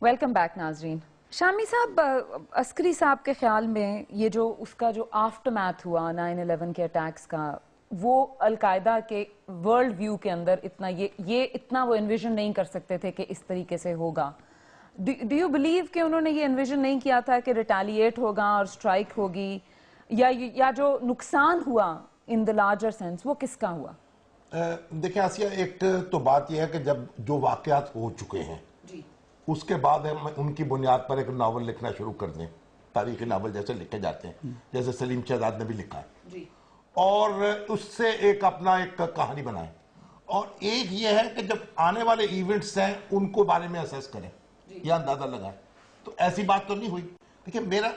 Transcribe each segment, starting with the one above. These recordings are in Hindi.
वेलकम बैक नाजरीन। शामी साहब, अस्करी साहब के ख्याल में ये जो उसका जो आफ्टरमैथ हुआ 9/11 के अटैक्स का, वो अलकायदा के वर्ल्ड व्यू के अंदर इतना वो एनविजन नहीं कर सकते थे कि इस तरीके से होगा। डू यू बिलीव कि उन्होंने ये एनविजन नहीं किया था कि रिटेलिएट होगा और स्ट्राइक होगी, या जो नुकसान हुआ इन द लार्जर सेंस वो किसका हुआ? देखिए आसिया, एक तो बात यह है कि जब जो वाकयात हो चुके हैं जी, उसके बाद हम उनकी बुनियाद पर एक नावल लिखना शुरू कर दें, तारीखी नावल जैसे लिखे जाते हैं, जैसे सलीम शहजाद ने भी लिखा है जी, और उससे एक अपना एक कहानी बनाएं। और एक ये है कि जब आने वाले इवेंट्स हैं उनको बारे में असेस करें या अंदाजा लगाएं। तो ऐसी बात तो नहीं हुई। देखिए, मेरा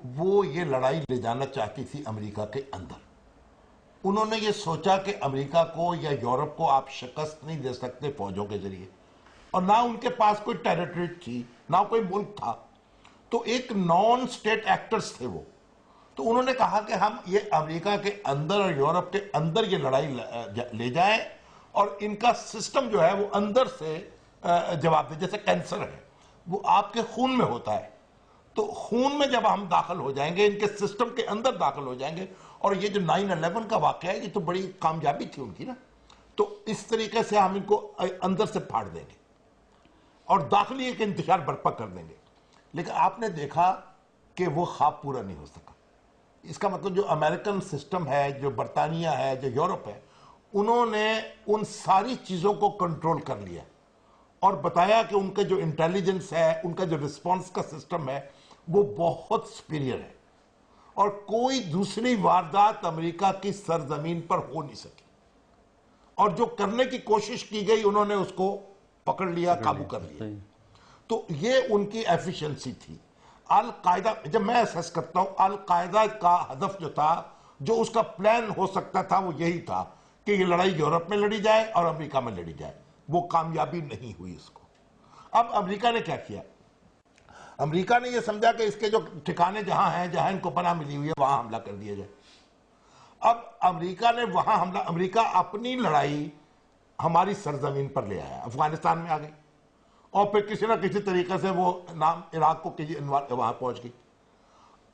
वो ये लड़ाई ले जाना चाहती थी अमेरिका के अंदर। उन्होंने ये सोचा कि अमेरिका को या यूरोप को आप शिकस्त नहीं दे सकते फौजों के जरिए, और ना उनके पास कोई टेरिटरी थी, ना कोई मुल्क था, तो एक नॉन स्टेट एक्टर्स थे वो। तो उन्होंने कहा कि हम ये अमेरिका के अंदर और यूरोप के अंदर ये लड़ाई ले जाएं और इनका सिस्टम जो है वो अंदर से जवाब दे। जैसे कैंसर है, वो आपके खून में होता है, तो खून में जब हम दाखिल हो जाएंगे, इनके सिस्टम के अंदर दाखिल हो जाएंगे। और ये जो 9/11 का वाकया है, ये तो बड़ी कामयाबी थी उनकी ना, तो इस तरीके से हम इनको अंदर से फाड़ देंगे और दाखिली एक इंतशार बर्पा कर देंगे। लेकिन आपने देखा कि वो ख्वाब पूरा नहीं हो सका। इसका मतलब जो अमेरिकन सिस्टम है, जो बरतानिया है, जो यूरोप है, उन्होंने उन सारी चीज़ों को कंट्रोल कर लिया और बताया कि उनका जो इंटेलिजेंस है, उनका जो रिस्पॉन्स का सिस्टम है, वो बहुत सुपीरियर है और कोई दूसरी वारदात अमेरिका की सरजमीन पर हो नहीं सकी। और जो करने की कोशिश की गई, उन्होंने उसको पकड़ लिया, काबू कर लिया। तो ये उनकी एफिशिएंसी थी। अल कायदा, जब मैं असेस करता हूं, अल कायदा का हदफ जो था, जो उसका प्लान हो सकता था, वो यही था कि ये लड़ाई यूरोप में लड़ी जाए और अमेरिका में लड़ी जाए। वो कामयाबी नहीं हुई इसको। अब अमेरिका ने क्या किया? अमेरिका ने यह समझा कि इसके जो ठिकाने जहां हैं, जहां इनको पनाह मिली हुई है, वहां हमला कर दिया जाए। अब अमेरिका ने वहां हमला, अमेरिका अपनी लड़ाई हमारी सरजमीन पर ले आया, अफगानिस्तान में आ गई और फिर किसी ना किसी तरीके से वो नाम इराक को वहां पहुंच गई।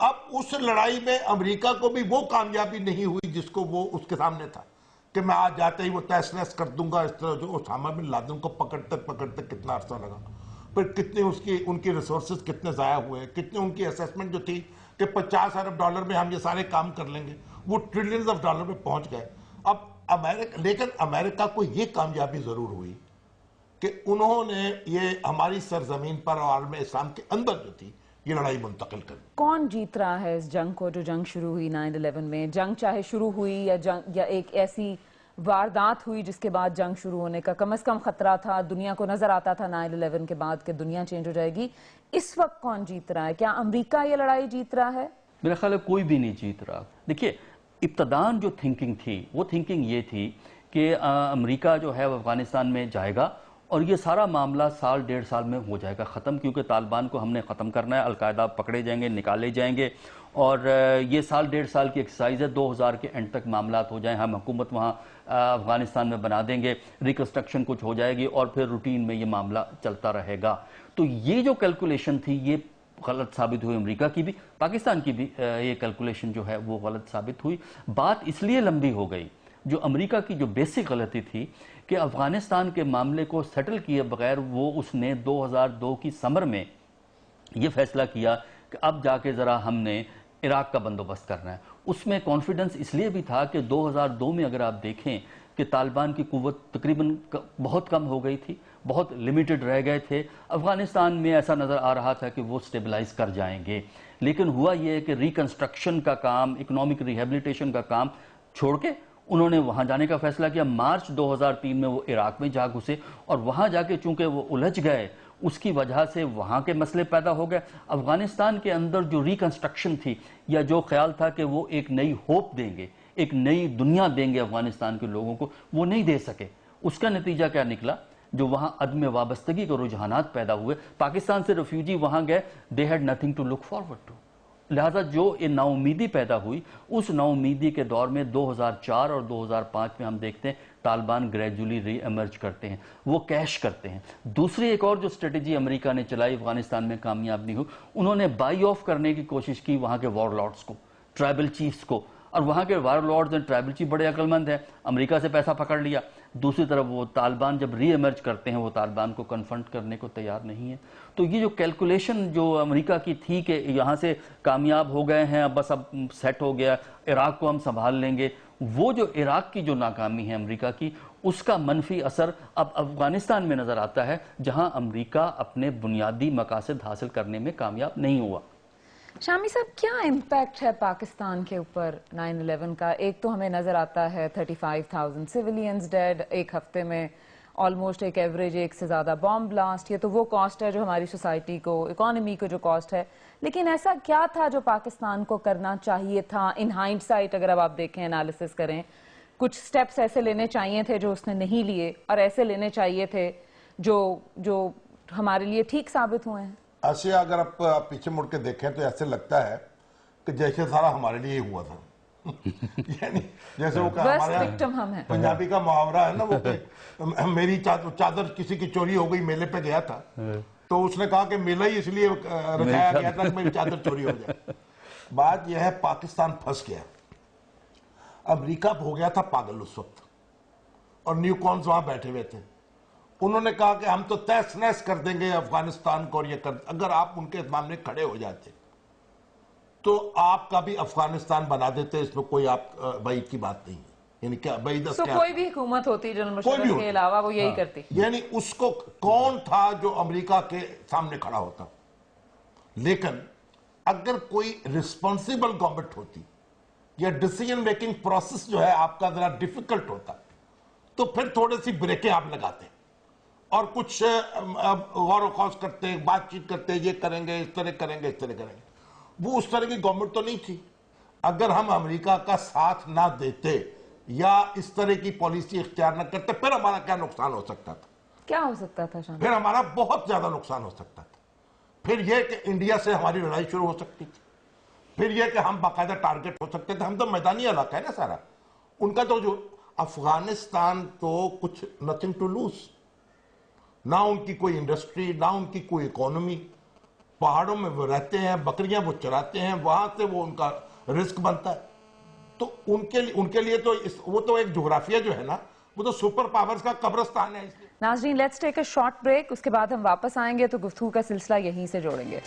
अब उस लड़ाई में अमेरिका को भी वो कामयाबी नहीं हुई जिसको वो उसके सामने था कि मैं आज जाते ही वो तहस नहस कर दूंगा। इस तरह जो ओसामा बिन लादेन को पकड़ते पकड़ते कितना अरसा लगा, फिर कितने उनकी रिसोर्सेज कितने ज़ाया हुए, कितने उनकी असेसमेंट जो थी कि 50 अरब डॉलर में हम ये सारे काम कर लेंगे, वो ट्रिलियंस ऑफ डॉलर में पहुंच गए। अब लेकिन अमेरिका को ये कामयाबी ज़रूर हुई कि उन्होंने ये हमारी सरजमीन पर और आलम इस्लाम के अंदर जो थी ये लड़ाई मुंतकिल कर। कौन जीत रहा है इस जंग को, जो जंग शुरू हुई 9/11 में? जंग चाहे शुरू हुई या एक ऐसी वारदात हुई जिसके बाद जंग शुरू होने का कम से कम खतरा था, दुनिया को नजर आता था 9/11 के बाद कि दुनिया चेंज हो जाएगी। इस वक्त कौन जीत रहा है? क्या अमेरिका ये लड़ाई जीत रहा है? मेरा ख्याल है कोई भी नहीं जीत रहा। देखिए, इब्तदान जो थिंकिंग थी, वो थिंकिंग ये थी कि अमेरिका जो है वो अफगानिस्तान में जाएगा और ये सारा मामला साल 1.5 साल में हो जाएगा ख़त्म, क्योंकि तालिबान को हमने ख़त्म करना है, अलकायदा पकड़े जाएंगे, निकाले जाएंगे और ये साल 1.5 साल की एक्सरसाइज है। 2000 के एंड तक मामला हो जाए, हम हुकूमत वहाँ अफगानिस्तान में बना देंगे, रिकन्स्ट्रक्शन कुछ हो जाएगी और फिर रूटीन में ये मामला चलता रहेगा। तो ये जो कैलकुलेशन थी ये गलत साबित हुई। अमेरिका की भी, पाकिस्तान की भी ये कैलकुलेशन जो है वो गलत साबित हुई। बात इसलिए लंबी हो गई, जो अमेरिका की जो बेसिक गलती थी कि अफगानिस्तान के मामले को सेटल किए बगैर वो उसने 2002 की समर में ये फैसला किया कि अब जाके ज़रा हमने इराक का बंदोबस्त करना है। उसमें कॉन्फिडेंस इसलिए भी था कि 2002 में अगर आप देखें कि तालिबान की कुव्वत तकरीबन बहुत कम हो गई थी, बहुत लिमिटेड रह गए थे। अफगानिस्तान में ऐसा नज़र आ रहा था कि वो स्टेबलाइज कर जाएंगे, लेकिन हुआ ये कि रिकन्स्ट्रक्शन का काम, इकोनॉमिक रिहेबिलिटेशन का काम छोड़ के उन्होंने वहां जाने का फैसला किया। मार्च 2003 में वो इराक में जा घुसे और वहां जाके चूंकि वो उलझ गए, उसकी वजह से वहां के मसले पैदा हो गए। अफगानिस्तान के अंदर जो रिकन्स्ट्रक्शन थी या जो ख्याल था कि वो एक नई होप देंगे, एक नई दुनिया देंगे अफगानिस्तान के लोगों को, वो नहीं दे सके। उसका नतीजा क्या निकला? जो वहां अदम वाबस्तगी के रुझानात पैदा हुए, पाकिस्तान से रेफ्यूजी वहां गए, they had nothing to look forward to. लिहाजा जो ये नाउमीदी पैदा हुई, उस नाउमीदी के दौर में 2004 और 2005 में हम देखते हैं तालिबान ग्रेजुअली री एमर्ज करते हैं, वो कैश करते हैं। दूसरी एक और जो स्ट्रेटेजी अमेरिका ने चलाई, अफगानिस्तान में कामयाब नहीं हुई, उन्होंने बाई ऑफ करने की कोशिश की वहां के वॉरलॉर्ड्स को, ट्राइबल चीफ्स को, और वहां के वॉरलॉर्ड्स एंड ट्राइबल चीफ बड़े अक्लमंद हैं, अमेरिका से पैसा पकड़ लिया। दूसरी तरफ वो तालिबान जब री एमर्ज करते हैं, वो तालिबान को कन्फ्रंट करने को तैयार नहीं है। तो ये जो कैलकुलेशन जो अमेरिका की थी कि यहाँ से कामयाब हो गए हैं, अब बस अब सेट हो गया, इराक को हम संभाल लेंगे, वो जो इराक की जो नाकामी है अमेरिका की, उसका मनफी असर अब अफगानिस्तान में नजर आता है, जहां अमेरिका अपने बुनियादी मकासद हासिल करने में कामयाब नहीं हुआ। शामी साहब, क्या इम्पैक्ट है पाकिस्तान के ऊपर 9/11 का? एक तो हमें नजर आता है 35,000 सिविलियंस डेड, एक हफ्ते में ऑलमोस्ट एक एवरेज 1 से ज्यादा बॉम्ब ब्लास्ट। ये तो वो कॉस्ट है जो हमारी सोसाइटी को, इकोनॉमी को जो कॉस्ट है। लेकिन ऐसा क्या था जो पाकिस्तान को करना चाहिए था इन हाइंडसाइट? अगर अब आप देखें, एनालिसिस करें, कुछ स्टेप्स ऐसे लेने चाहिए थे जो उसने नहीं लिए, और ऐसे लेने चाहिए थे जो हमारे लिए ठीक साबित हुए हैं। ऐसे अगर आप पीछे मुड़ के देखें तो ऐसे लगता है कि जैसे सारा हमारे लिए हुआ था। यानी जैसे वो हमारे पंजाबी का मुहावरा है ना, वो मेरी चादर किसी की चोरी हो गई, मेले पे गया था, तो उसने कहा कि मेला ही इसलिए रखाया गया था कि मेरी चादर चोरी हो जाए। बात यह है, पाकिस्तान फंस गया, अमेरिका हो गया था पागल उस वक्त, और न्यूकॉन्स वहां बैठे हुए थे। उन्होंने कहा कि हम तो तहस नहस कर देंगे अफगानिस्तान को, और ये कर, अगर आप उनके सामने खड़े हो जाते तो आपका भी अफगानिस्तान बना देते, इसमें कोई आप बैद की बात नहीं है। यानी क्या बैद, तो कोई भी हुकूमत होती जनरल मुशर्रफ के अलावा वो यही करती। यानी उसको कौन था जो अमेरिका के सामने खड़ा होता? लेकिन अगर कोई रिस्पॉन्सिबल गवर्नमेंट होती, या डिसीजन मेकिंग प्रोसेस जो है आपका जरा डिफिकल्ट होता, तो फिर थोड़ी सी ब्रेकें आप लगाते और कुछ गौर खौज करते, बातचीत करते, ये करेंगे, इस तरह करेंगे, इस तरह करेंगे। वो उस तरह की गवर्नमेंट तो नहीं थी। अगर हम अमेरिका का साथ ना देते या इस तरह की पॉलिसी इख्तियार न करते, फिर हमारा क्या नुकसान हो सकता था? क्या हो सकता था? फिर हमारा बहुत ज्यादा नुकसान हो सकता था। फिर यह कि इंडिया से हमारी लड़ाई शुरू हो सकती थी, फिर यह कि हम बाकायदा टारगेट हो सकते थे। हम तो मैदानी इलाका है ना सारा, उनका तो जो अफगानिस्तान तो कुछ नथिंग टू लूज, ना उनकी कोई इंडस्ट्री, ना उनकी कोई इकोनॉमी, पहाड़ों में वो रहते हैं, बकरियां वो चराते हैं, वहां से वो उनका रिस्क बनता है। तो उनके लिए तो वो तो एक जोग्राफिया जो है ना, वो तो सुपर पावर्स का कब्रिस्तान है। नाज़रीन, let's take a short break, उसके बाद हम वापस आएंगे तो गुफ्तगू का सिलसिला यहीं से जोड़ेंगे।